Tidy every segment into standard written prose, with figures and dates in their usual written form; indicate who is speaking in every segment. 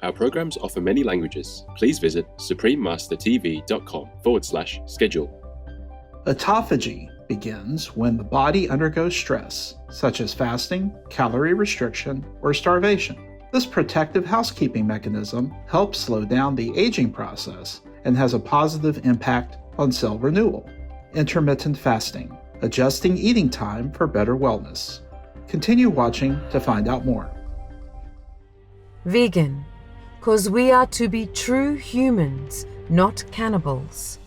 Speaker 1: Our programs offer many languages. Please visit suprememastertv.com/schedule.
Speaker 2: Autophagy begins when the body undergoes stress, such as fasting, calorie restriction, or starvation. This protective housekeeping mechanism helps slow down the aging process and has a positive impact on cell renewal. Intermittent fasting, adjusting eating time for better wellness. Continue watching to find out more.
Speaker 3: Vegan, 'cause we are to be true humans, not cannibals.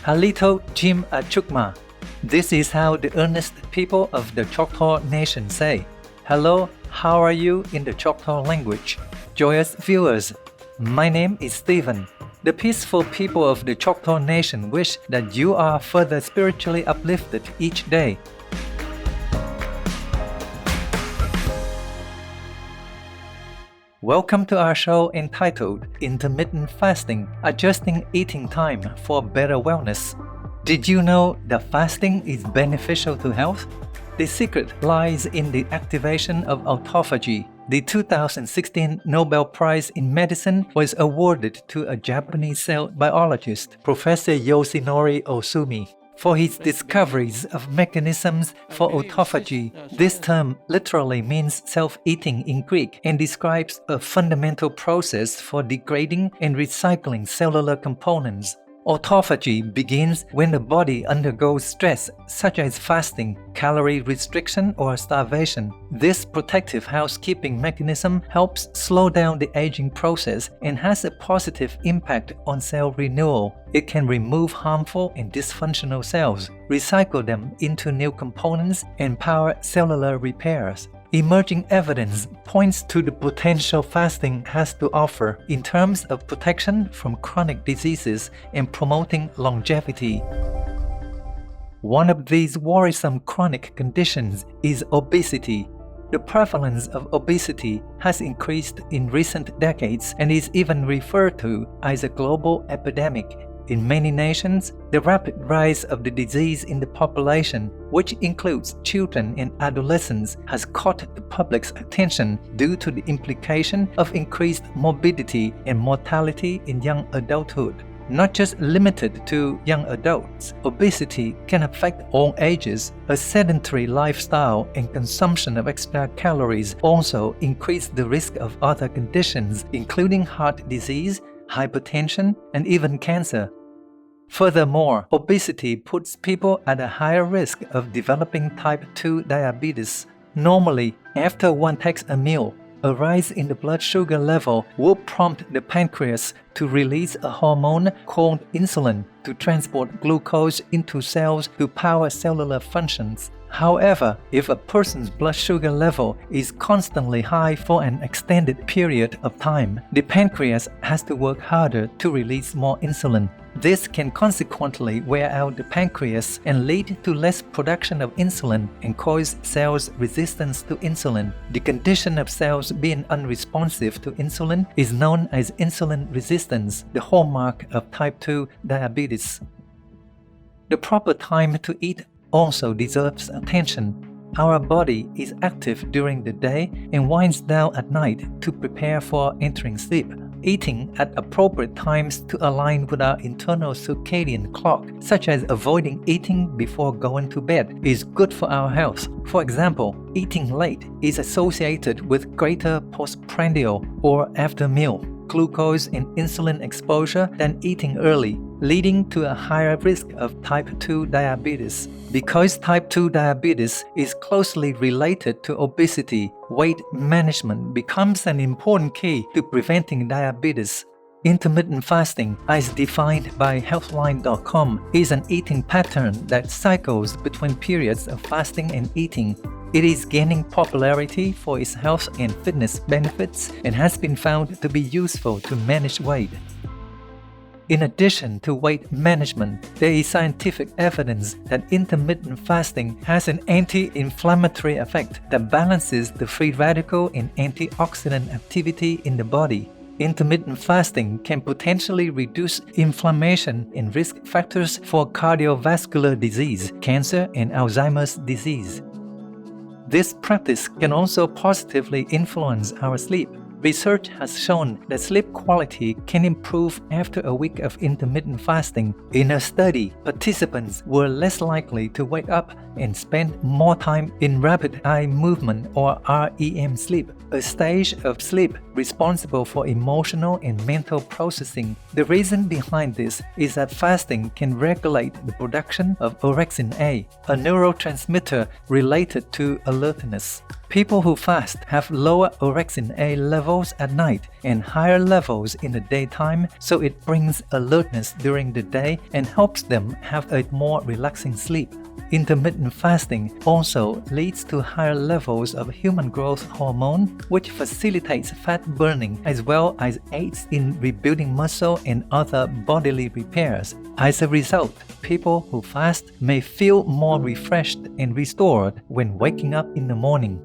Speaker 4: Halito Jim Achukma. This is how the earnest people of the Choctaw Nation say, "Hello, how are you?" in the Choctaw language. Joyous viewers, my name is Stephen. The peaceful people of the Choctaw Nation wish that you are further spiritually uplifted each day. Welcome to our show entitled Intermittent Fasting, Adjusting Eating Time for Better Wellness. Did you know that fasting is beneficial to health? The secret lies in the activation of autophagy. The 2016 Nobel Prize in Medicine was awarded to a Japanese cell biologist, Professor Yoshinori Osumi, for his discoveries of mechanisms for autophagy. This term literally means self-eating in Greek and describes a fundamental process for degrading and recycling cellular components. Autophagy begins when the body undergoes stress, such as fasting, calorie restriction, or starvation. This protective housekeeping mechanism helps slow down the aging process and has a positive impact on cell renewal. It can remove harmful and dysfunctional cells, recycle them into new components, and power cellular repairs. Emerging evidence points to the potential fasting has to offer in terms of protection from chronic diseases and promoting longevity. One of these worrisome chronic conditions is obesity. The prevalence of obesity has increased in recent decades and is even referred to as a global epidemic. In many nations, the rapid rise of the disease in the population, which includes children and adolescents, has caught the public's attention due to the implication of increased morbidity and mortality in young adulthood. Not just limited to young adults, obesity can affect all ages. A sedentary lifestyle and consumption of extra calories also increase the risk of other conditions, including heart disease, hypertension, and even cancer. Furthermore, obesity puts people at a higher risk of developing type 2 diabetes. Normally, after one takes a meal, a rise in the blood sugar level will prompt the pancreas to release a hormone called insulin to transport glucose into cells to power cellular functions. However, if a person's blood sugar level is constantly high for an extended period of time, the pancreas has to work harder to release more insulin. This can consequently wear out the pancreas and lead to less production of insulin and cause cells' resistance to insulin. The condition of cells being unresponsive to insulin is known as insulin resistance, the hallmark of type 2 diabetes. The proper time to eat also deserves attention. Our body is active during the day and winds down at night to prepare for entering sleep. Eating at appropriate times to align with our internal circadian clock, such as avoiding eating before going to bed, is good for our health. For example, eating late is associated with greater postprandial or after-meal glucose and insulin exposure than eating early, leading to a higher risk of type 2 diabetes. Because type 2 diabetes is closely related to obesity, weight management becomes an important key to preventing diabetes. Intermittent fasting, as defined by Healthline.com, is an eating pattern that cycles between periods of fasting and eating. It is gaining popularity for its health and fitness benefits and has been found to be useful to manage weight. In addition to weight management, there is scientific evidence that intermittent fasting has an anti-inflammatory effect that balances the free radical and antioxidant activity in the body. Intermittent fasting can potentially reduce inflammation and risk factors for cardiovascular disease, cancer, and Alzheimer's disease. This practice can also positively influence our sleep. Research has shown that sleep quality can improve after a week of intermittent fasting. In a study, participants were less likely to wake up and spend more time in rapid eye movement or REM sleep, a stage of sleep responsible for emotional and mental processing. The reason behind this is that fasting can regulate the production of orexin A, a neurotransmitter related to alertness. People who fast have lower orexin A levels at night and higher levels in the daytime, so it brings alertness during the day and helps them have a more relaxing sleep. Intermittent fasting also leads to higher levels of human growth hormone, which facilitates fat burning as well as aids in rebuilding muscle and other bodily repairs. As a result, people who fast may feel more refreshed and restored when waking up in the morning.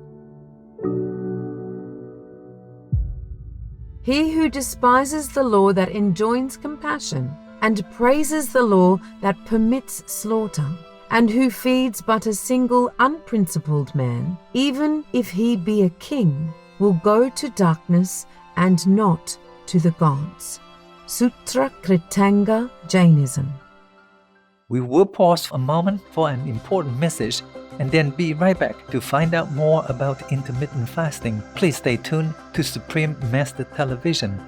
Speaker 3: He who despises the law that enjoins compassion, and praises the law that permits slaughter, and who feeds but a single unprincipled man, even if he be a king, will go to darkness and not to the gods. Sutra Kritanga Jainism.
Speaker 4: We will pause for a moment for an important message and then be right back to find out more about intermittent fasting. Please stay tuned to Supreme Master Television.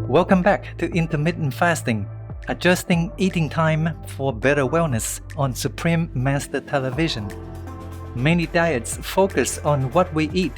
Speaker 4: Welcome back to Intermittent Fasting, adjusting eating time for better wellness on Supreme Master Television. Many diets focus on what we eat,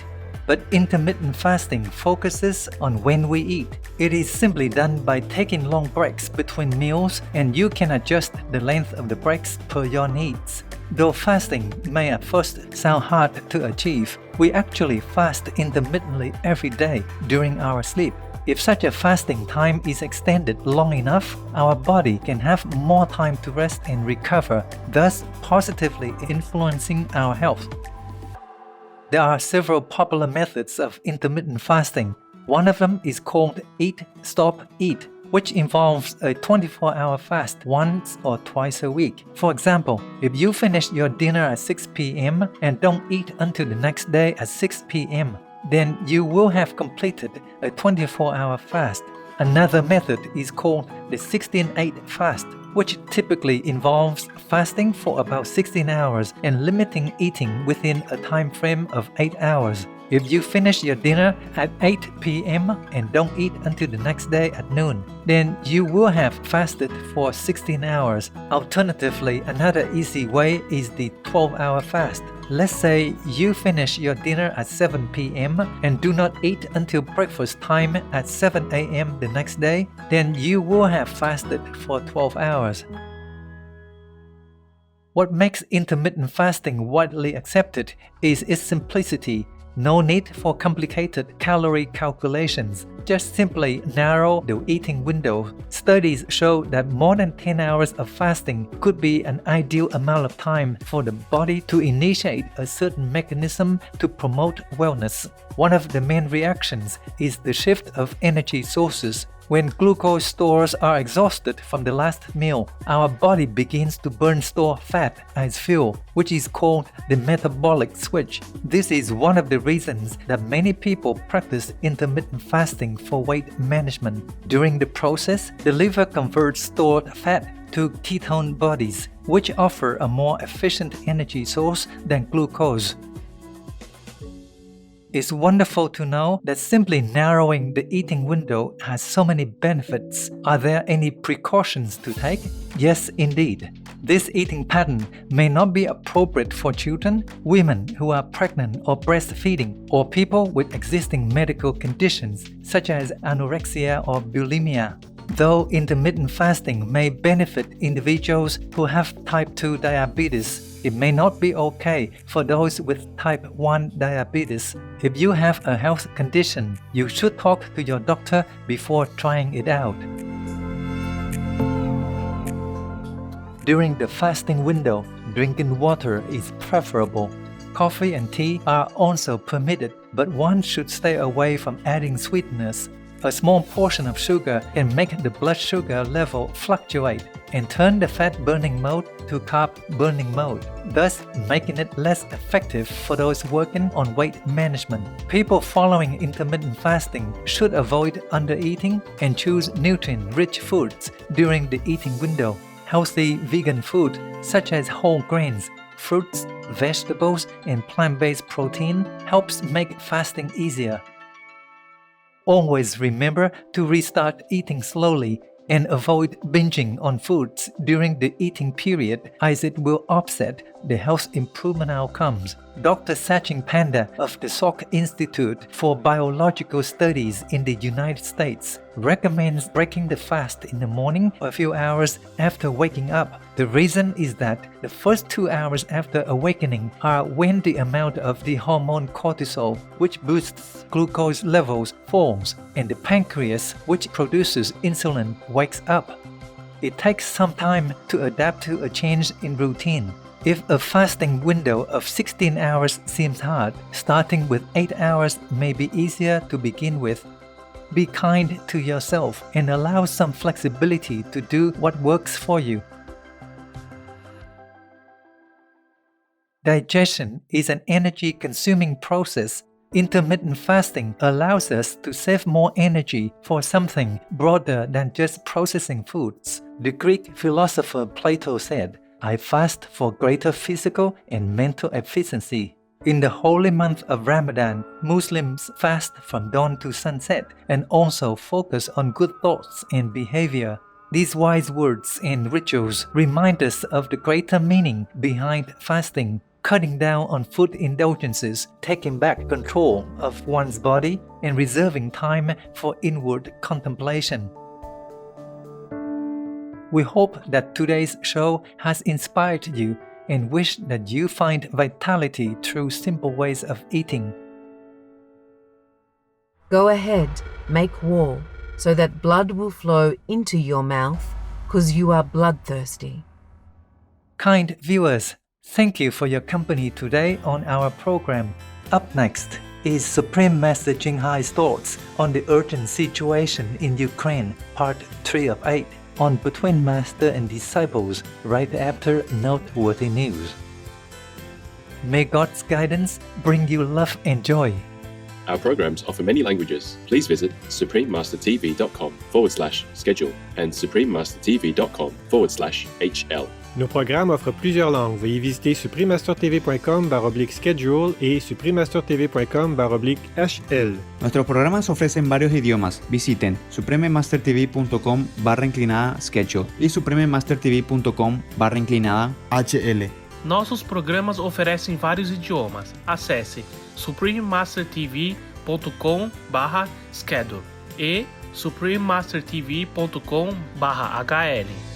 Speaker 4: but intermittent fasting focuses on when we eat. It is simply done by taking long breaks between meals, and you can adjust the length of the breaks per your needs. Though fasting may at first sound hard to achieve, we actually fast intermittently every day during our sleep. If such a fasting time is extended long enough, our body can have more time to rest and recover, thus positively influencing our health. There are several popular methods of intermittent fasting. One of them is called Eat, Stop, Eat, which involves a 24-hour fast once or twice a week. For example, if you finish your dinner at 6 p.m. and don't eat until the next day at 6 p.m., then you will have completed a 24-hour fast. Another method is called the 16-8 fast, which typically involves fasting for about 16 hours and limiting eating within a time frame of 8 hours. If you finish your dinner at 8 p.m. and don't eat until the next day at noon, then you will have fasted for 16 hours. Alternatively, another easy way is the 12-hour fast. Let's say you finish your dinner at 7 p.m. and do not eat until breakfast time at 7 a.m. the next day, then you will have fasted for 12 hours. What makes intermittent fasting widely accepted is its simplicity. No need for complicated calorie calculations. Just simply narrow the eating window. Studies show that more than 10 hours of fasting could be an ideal amount of time for the body to initiate a certain mechanism to promote wellness. One of the main reactions is the shift of energy sources. When glucose stores are exhausted from the last meal, our body begins to burn stored fat as fuel, which is called the metabolic switch. This is one of the reasons that many people practice intermittent fasting for weight management. During the process, the liver converts stored fat to ketone bodies, which offer a more efficient energy source than glucose. It's wonderful to know that simply narrowing the eating window has so many benefits. Are there any precautions to take? Yes, indeed. This eating pattern may not be appropriate for children, women who are pregnant or breastfeeding, or people with existing medical conditions such as anorexia or bulimia. Though intermittent fasting may benefit individuals who have type 2 diabetes, it may not be okay for those with type 1 diabetes. If you have a health condition, you should talk to your doctor before trying it out. During the fasting window, drinking water is preferable. Coffee and tea are also permitted, but one should stay away from adding sweeteners. A small portion of sugar can make the blood sugar level fluctuate and turn the fat-burning mode to carb-burning mode, thus making it less effective for those working on weight management. People following intermittent fasting should avoid undereating and choose nutrient-rich foods during the eating window. Healthy vegan food, such as whole grains, fruits, vegetables, and plant-based protein, helps make fasting easier. Always remember to restart eating slowly and avoid binging on foods during the eating period, as it will offset the health improvement outcomes. Dr. Sachin Panda of the Salk Institute for Biological Studies in the United States recommends breaking the fast in the morning a few hours after waking up. The reason is that the first 2 hours after awakening are when the amount of the hormone cortisol, which boosts glucose levels, falls, and the pancreas, which produces insulin, wakes up. It takes some time to adapt to a change in routine. If a fasting window of 16 hours seems hard, starting with 8 hours may be easier to begin with. Be kind to yourself and allow some flexibility to do what works for you. Digestion is an energy-consuming process. Intermittent fasting allows us to save more energy for something broader than just processing foods. The Greek philosopher Plato said, "I fast for greater physical and mental efficiency." In the holy month of Ramadan, Muslims fast from dawn to sunset and also focus on good thoughts and behavior. These wise words and rituals remind us of the greater meaning behind fasting, cutting down on food indulgences, taking back control of one's body, and reserving time for inward contemplation. We hope that today's show has inspired you and wish that you find vitality through simple ways of eating.
Speaker 3: Go ahead, make war, so that blood will flow into your mouth, 'cause you are bloodthirsty.
Speaker 4: Kind viewers, thank you for your company today on our program. Up next is Supreme Master Ching Hai's thoughts on the urgent situation in Ukraine, Part 3 of 8. On Between Master and Disciples, right after noteworthy news. May God's guidance bring you love and joy.
Speaker 1: Our programs offer many languages. Please visit suprememastertv.com/schedule and suprememastertv.com/HL.
Speaker 5: Nos programmes offrent plusieurs langues. Veuillez visiter suprememastertv.com/schedule et suprememastertv.com/HL.
Speaker 6: Nuestros programas ofrecen varios idiomas. Visiten suprememastertv.com/schedule e suprememastertv.com/HL.
Speaker 7: Nossos programas oferecem vários idiomas. Acesse suprememastertv.com/schedule e suprememastertv.com/HL.